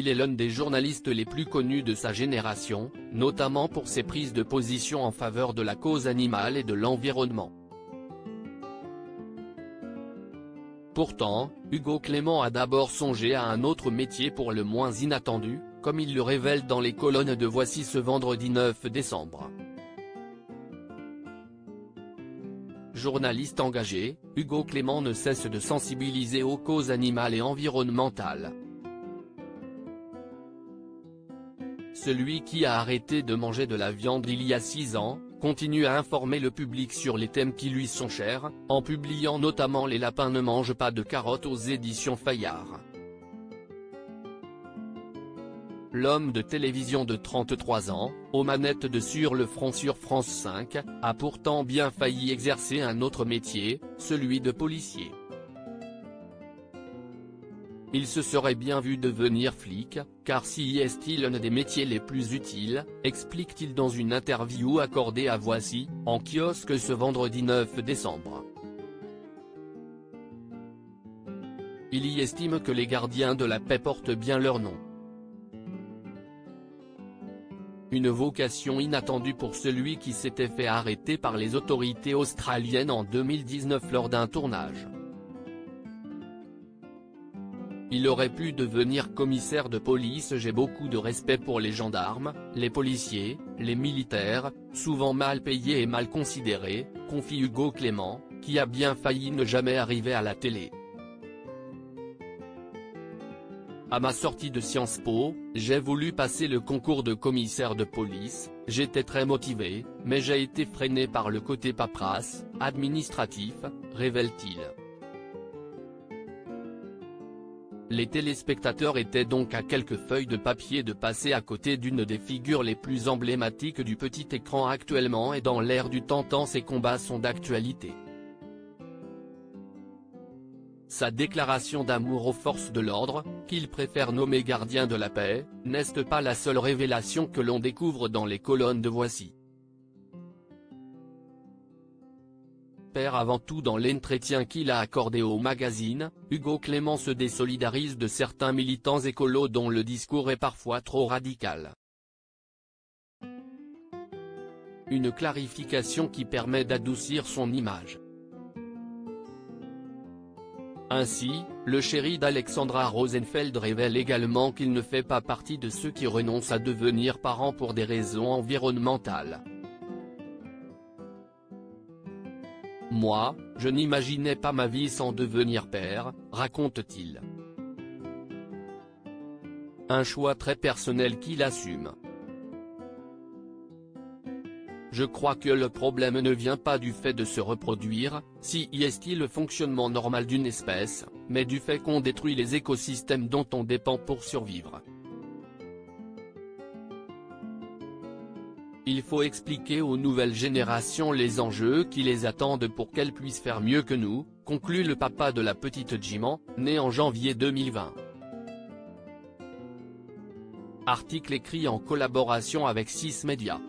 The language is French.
Il est l'un des journalistes les plus connus de sa génération, notamment pour ses prises de position en faveur de la cause animale et de l'environnement. Pourtant, Hugo Clément a d'abord songé à un autre métier pour le moins inattendu, comme il le révèle dans les colonnes de Voici ce vendredi 9 décembre. Journaliste engagé, Hugo Clément ne cesse de sensibiliser aux causes animales et environnementales. Celui qui a arrêté de manger de la viande il y a 6 ans, continue à informer le public sur les thèmes qui lui sont chers, en publiant notamment Les lapins ne mangent pas de carottes aux éditions Fayard. L'homme de télévision de 33 ans, aux manettes de Sur le front sur France 5, a pourtant bien failli exercer un autre métier, celui de policier. Il se serait bien vu devenir flic, car si est-il un des métiers les plus utiles, explique-t-il dans une interview accordée à Voici, en kiosque ce vendredi 9 décembre. Il y estime que les gardiens de la paix portent bien leur nom. Une vocation inattendue pour celui qui s'était fait arrêter par les autorités australiennes en 2019 lors d'un tournage. Il aurait pu devenir commissaire de police. J'ai beaucoup de respect pour les gendarmes, les policiers, les militaires, souvent mal payés et mal considérés, confie Hugo Clément, qui a bien failli ne jamais arriver à la télé. À ma sortie de Sciences Po, j'ai voulu passer le concours de commissaire de police, j'étais très motivé, mais j'ai été freiné par le côté paperasse, administratif, révèle-t-il. Les téléspectateurs étaient donc à quelques feuilles de papier de passer à côté d'une des figures les plus emblématiques du petit écran actuellement et dans l'air du temps tant ces combats sont d'actualité. Sa déclaration d'amour aux forces de l'ordre, qu'il préfère nommer gardiens de la paix, n'est pas la seule révélation que l'on découvre dans les colonnes de Voici. Père avant tout. Dans l'entretien qu'il a accordé au magazine, Hugo Clément se désolidarise de certains militants écolos dont le discours est parfois trop radical. Une clarification qui permet d'adoucir son image. Ainsi, le chéri d'Alexandra Rosenfeld révèle également qu'il ne fait pas partie de ceux qui renoncent à devenir parents pour des raisons environnementales. Moi, je n'imaginais pas ma vie sans devenir père, raconte-t-il. Un choix très personnel qu'il assume. Je crois que le problème ne vient pas du fait de se reproduire, si est-il le fonctionnement normal d'une espèce, mais du fait qu'on détruit les écosystèmes dont on dépend pour survivre. Il faut expliquer aux nouvelles générations les enjeux qui les attendent pour qu'elles puissent faire mieux que nous, conclut le papa de la petite Jiman, né en janvier 2020. Article écrit en collaboration avec 6 Médias.